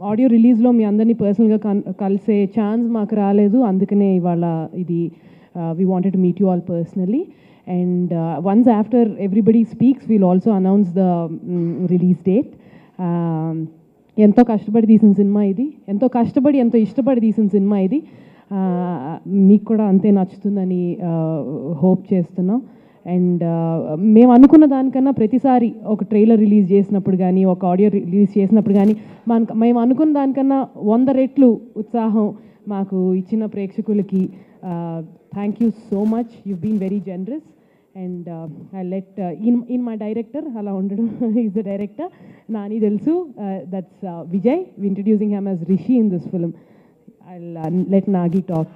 Audio రిలీజ్లో మీ అందరినీ పర్సనల్గా కలిసే ఛాన్స్ మాకు రాలేదు. అందుకనే ఇవాళ ఇది we wanted to meet you all personally. And once after everybody speaks we'll also announce the release date. ఎంతో కష్టపడి తీసిన సినిమా ఇది, ఎంతో కష్టపడి ఎంతో ఇష్టపడి తీసిన సినిమా ఇది. మీకు కూడా అంతే నచ్చుతుందని హోప్ చేస్తున్నాం. అండ్ మేము అనుకున్న దానికన్నా ప్రతిసారి ఒక ట్రైలర్ రిలీజ్ చేసినప్పుడు కానీ, ఒక ఆడియో రిలీజ్ చేసినప్పుడు కానీ మేము అనుకున్న దానికన్నా 100 రెట్లు ఉత్సాహం మాకు ఇచ్చిన ప్రేక్షకులకి thank you so much. You been very generous. And I let in my director అలా ఉండడం ఈజ్ ద డైరెక్టర్, నాని తెలుసు, that's Vijay. Introducing him as Rishi in this film. I let Nagi talk.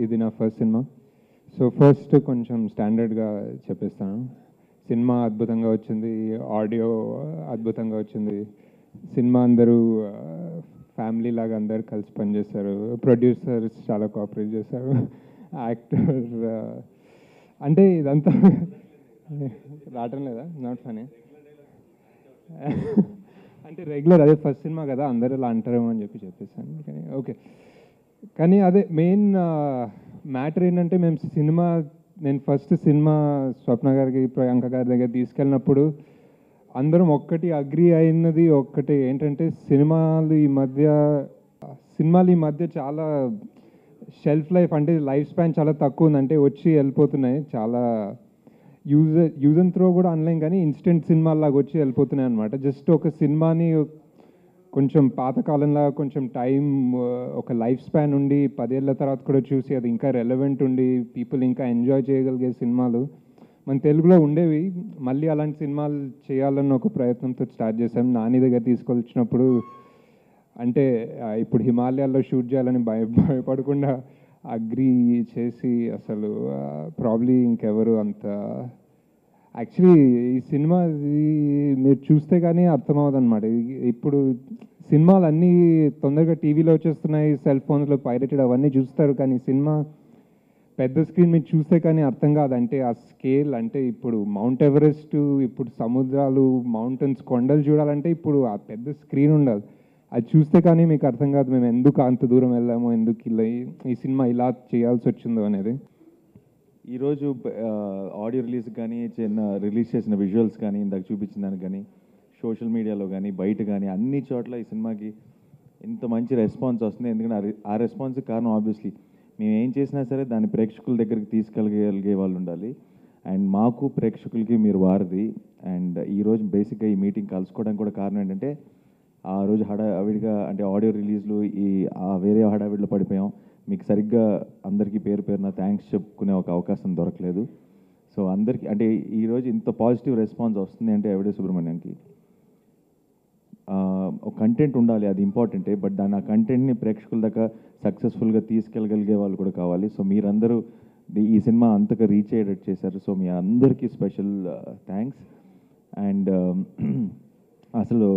ఇది నా ఫస్ట్ సినిమా. సో ఫస్ట్ కొంచెం స్టాండర్డ్గా చెప్పేస్తాను. Cinema అద్భుతంగా వచ్చింది, ఆడియో అద్భుతంగా వచ్చింది. సినిమా అందరూ ఫ్యామిలీ లాగా అందరు కలిసి పనిచేస్తారు. ప్రొడ్యూసర్స్ చాలా కోఆపరేట్ చేశారు. యాక్టర్ అంటే ఇదంతా రావటం లేదా, నాట్ ఫనీ అంటే రెగ్యులర్, అదే ఫస్ట్ సినిమా కదా అందరూ ఇలా అంటారేమో అని చెప్పేసాను. కానీ ఓకే. కానీ అదే మెయిన్ మ్యాటర్ ఏంటంటే నేను ఫస్ట్ సినిమా స్వప్న గారికి, ప్రియాంక గారి దగ్గర తీసుకెళ్ళినప్పుడు అందరం ఒక్కటి అగ్రి అయినది ఒక్కటి ఏంటంటే సినిమాలు ఈ మధ్య చాలా షెల్ఫ్ లైఫ్, అంటే లైఫ్ స్పాన్ చాలా తక్కువ ఉంది. అంటే వచ్చి వెళ్ళిపోతున్నాయి, చాలా యూజ్ అండ్ త్రో కూడా అనలేం, కానీ ఇన్స్టెంట్ సినిమాలాగా వచ్చి వెళ్ళిపోతున్నాయి అనమాట. జస్ట్ ఒక సినిమాని కొంచెం పాతకాలంలో కొంచెం టైం, ఒక లైఫ్ స్పాన్ ఉండి 10 ఏళ్ళ తర్వాత కూడా చూసి అది ఇంకా రెలవెంట్ ఉండి పీపుల్ ఇంకా ఎంజాయ్ చేయగలిగే సినిమాలు మన తెలుగులో ఉండేవి. మళ్ళీ అలాంటి సినిమాలు చేయాలన్న ఒక ప్రయత్నంతో స్టార్ట్ చేశాం. నాని దగ్గర తీసుకొచ్చినప్పుడు అంటే ఇప్పుడు హిమాలయాల్లో షూట్ చేయాలని భయపడకుండా అగ్రి చేసి, అసలు ప్రాబ్లీ ఇంకెవరు అంత యాక్చువల్లీ ఈ సినిమా మీరు చూస్తే కానీ అర్థమవుతుంది అనమాట. ఇప్పుడు సినిమాలు అన్నీ తొందరగా టీవీలో వచ్చేస్తున్నాయి, సెల్ ఫోన్స్లో పైరేటెడ్ అవన్నీ చూస్తారు, కానీ సినిమా పెద్ద స్క్రీన్ మీద చూస్తే కానీ అర్థం కాదు. అంటే ఆ స్కేల్, అంటే ఇప్పుడు మౌంట్ ఎవరెస్ట్, ఇప్పుడు సముద్రాలు, మౌంటైన్స్, కొండలు చూడాలంటే ఇప్పుడు ఆ పెద్ద స్క్రీన్ ఉండాలి. అది చూస్తే కానీ మీకు అర్థం కాదు మేము ఎందుకు అంత దూరం వెళ్ళామో, ఎందుకు ఇలా ఈ సినిమా ఇలా చేయాల్సి వచ్చిందో అనేది. ఈరోజు ఆడియో రిలీజ్ కానీ, రిలీజ్ చేసిన విజువల్స్ కానీ, ఇందాక చూపించిన దానికి కానీ, సోషల్ మీడియాలో కానీ, బయట కానీ అన్ని చోట్ల ఈ సినిమాకి ఇంత మంచి రెస్పాన్స్ వస్తుంది. ఎందుకంటే ఆ రెస్పాన్స్కి కారణం ఆబ్వియస్లీ మేము ఏం చేసినా సరే దాన్ని ప్రేక్షకుల దగ్గరికి తీసుకెళ్ళగలిగే వాళ్ళు ఉండాలి. అండ్ మాకు ప్రేక్షకులకి మీరు వారధి. అండ్ ఈరోజు బేసిక్గా ఈ మీటింగ్ కలుసుకోవడానికి కూడా కారణం ఏంటంటే ఆ రోజు హడావిడిగా, అంటే ఆడియో రిలీజ్లు వేరే హడావిడిలో పడిపోయాం. మీకు సరిగ్గా అందరికీ పేరు పేరున థ్యాంక్స్ చెప్పుకునే ఒక అవకాశం దొరకలేదు. సో అందరికీ, అంటే ఈరోజు ఇంత పాజిటివ్ రెస్పాన్స్ వస్తుంది అంటే ఎవడే సుబ్రహ్మణ్యానికి ఒక కంటెంట్ ఉండాలి, అది ఇంపార్టెంటే. బట్ ఆ కంటెంట్ని ప్రేక్షకుల దాకా సక్సెస్ఫుల్గా తీసుకెళ్ళగలిగే వాళ్ళు కూడా కావాలి. సో మీరందరూ ఈ సినిమా అంతగా రీచ్ అయ్యేటట్టు చేశారు. సో మీ అందరికీ స్పెషల్ థ్యాంక్స్. అండ్ అసలు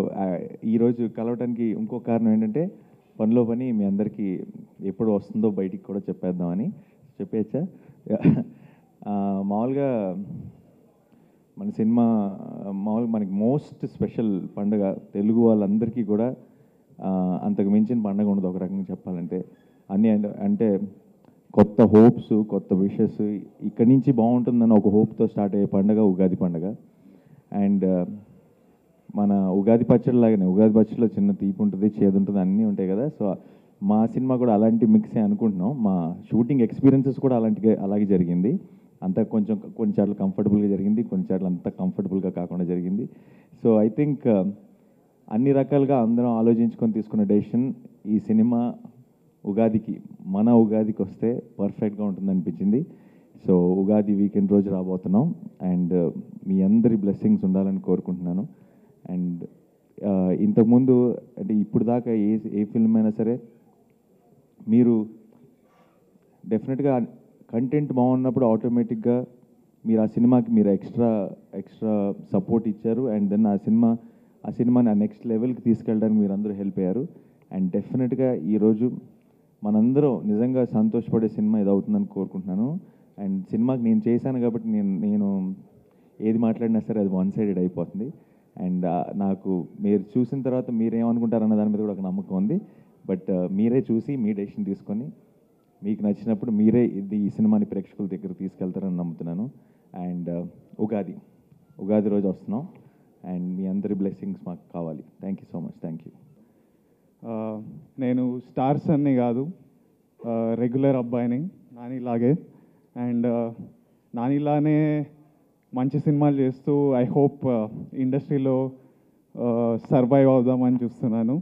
ఈరోజు కలవటానికి ఇంకో కారణం ఏంటంటే పనిలో పని మీ అందరికీ ఎప్పుడు వస్తుందో బయటికి కూడా చెప్పేద్దామని. చెప్పేచ్చా? మామూలుగా మన సినిమా మనకి మోస్ట్ స్పెషల్ పండుగ, తెలుగు వాళ్ళందరికీ కూడా అంతకు మించిన పండుగ ఉండదు ఒక రకంగా చెప్పాలంటే. అన్నీ అంటే కొత్త హోప్స్, కొత్త విషెస్, ఇక్కడి నుంచి బాగుంటుందని ఒక హోప్తో స్టార్ట్ అయ్యే పండుగ ఉగాది పండుగ. అండ్ మన ఉగాది పచ్చడి లాగానే, ఉగాది పచ్చడిలో చిన్న తీపి ఉంటుంది, చేదు ఉంటుంది, అన్నీ ఉంటాయి కదా. సో మా సినిమా కూడా అలాంటి మిక్సే అనుకుంటున్నాం. మా షూటింగ్ ఎక్స్పీరియన్సెస్ కూడా అలాగే జరిగింది. అంతా కొన్ని చాట్ల కంఫర్టబుల్గా జరిగింది, కొన్ని చాట్ల అంత కంఫర్టబుల్గా కాకుండా జరిగింది. సో ఐ థింక్ అన్ని రకాలుగా అందరం ఆలోచించుకొని తీసుకున్న డెసిషన్ ఈ సినిమా మన ఉగాదికి వస్తే పర్ఫెక్ట్గా ఉంటుంది అనిపించింది. సో ఉగాది వీకెండ్ రోజు రాబోతున్నాం. అండ్ మీ అందరి బ్లెస్సింగ్స్ ఉండాలని కోరుకుంటున్నాను. అండ్ ఇంతకుముందు, అంటే ఇప్పుడు దాకా ఏ ఫిల్మ్ అయినా సరే మీరు డెఫినెట్గా కంటెంట్ బాగున్నప్పుడు ఆటోమేటిక్గా మీరు ఆ సినిమాకి మీరు ఎక్స్ట్రా సపోర్ట్ ఇచ్చారు. అండ్ దెన్ ఆ సినిమాని ఆ నెక్స్ట్ లెవెల్కి తీసుకెళ్ళడానికి మీరు అందరూ హెల్ప్ అయ్యారు. అండ్ డెఫినెట్గా ఈరోజు మనందరం నిజంగా సంతోషపడే సినిమా ఇది అవుతుందని కోరుకుంటున్నాను. అండ్ సినిమాకి నేను చేశాను కాబట్టి నేను ఏది మాట్లాడినా సరే అది వన్ సైడెడ్ అయిపోతుంది. అండ్ నాకు మీరు చూసిన తర్వాత మీరేమనుకుంటారన్న దాని మీద కూడా ఒక నమ్మకం ఉంది. బట్ మీరే చూసి మీ డెసిషన్ తీసుకొని మీకు నచ్చినప్పుడు మీరే ఈ సినిమాని ప్రేక్షకుల దగ్గర తీసుకెళ్తారని నమ్ముతున్నాను. అండ్ ఉగాది రోజు వస్తున్నాం అండ్ మీ అందరి బ్లెస్సింగ్స్ మాకు కావాలి. Thank you so much. Thank you. నేను స్టార్స్ అన్ని కాదు, రెగ్యులర్ అబ్బాయిని నానిలాగే. అండ్ నానిలానే మంచి సినిమాలు చేస్తూ ఐ హోప్ ఇండస్ట్రీలో సర్వైవ్ అవుదామని చూస్తున్నాను.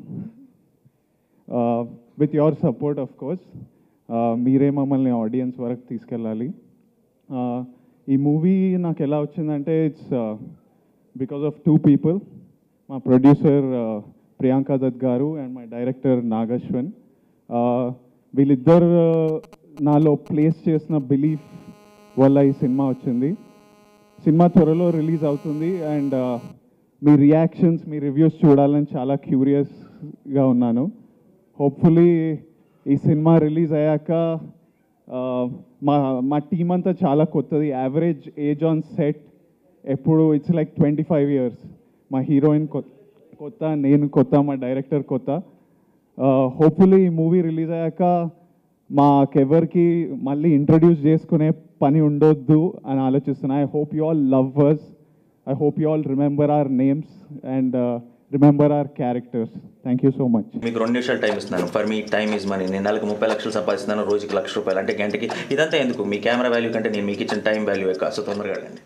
With your support of course. మీరే మమ్మల్ని ఆడియన్స్ వరకు తీసుకెళ్ళాలి. ఈ మూవీ నాకు ఎలా వచ్చిందంటే ఇట్స్ బికాస్ ఆఫ్ 2 people, మా ప్రొడ్యూసర్ ప్రియాంక దత్ గారు అండ్ మై డైరెక్టర్ నాగశ్వన్. వీళ్ళిద్దరు నాలో ప్లేస్ చేసిన బిలీఫ్ వల్ల ఈ సినిమా వచ్చింది. సినిమా త్వరలో రిలీజ్ అవుతుంది and me reactions, me reviews చూడాలని చాలా క్యూరియస్గా ఉన్నాను. హోప్ఫుల్లీ ఈ సినిమా రిలీజ్ అయ్యాక మా టీం అంతా చాలా కొత్తది. యావరేజ్ ఏజ్ ఆన్ సెట్ ఎప్పుడు ఇట్స్ లైక్ 25 years. మా హీరోయిన్ కొత్త, నేను కొత్త, మా డైరెక్టర్ కొత్త. హోప్ఫుల్లీ ఈ మూవీ రిలీజ్ అయ్యాక మాకెవరికి మళ్ళీ ఇంట్రడ్యూస్ చేసుకునే పని ఉండొద్దు అని ఆలోచిస్తున్నా. I hope you all love us. I hope you all remember our names and remember our characters. Thank you so much. మీకు 2 నిమిషాలు టైం ఇస్తున్నాను. For me time is money. నేను నెలకు 30 లక్షలు సంపాదిస్తున్నాను, రోజుకి ₹1,00,000. అంటే గంటకి. ఇదంతా ఎందుకు? మీ కెమెరా వాల్యూ కంటే నేను మీకు ఇచ్చిన టైం వాల్యూ ఎక్కువ. సో తొందరగా అడగండి.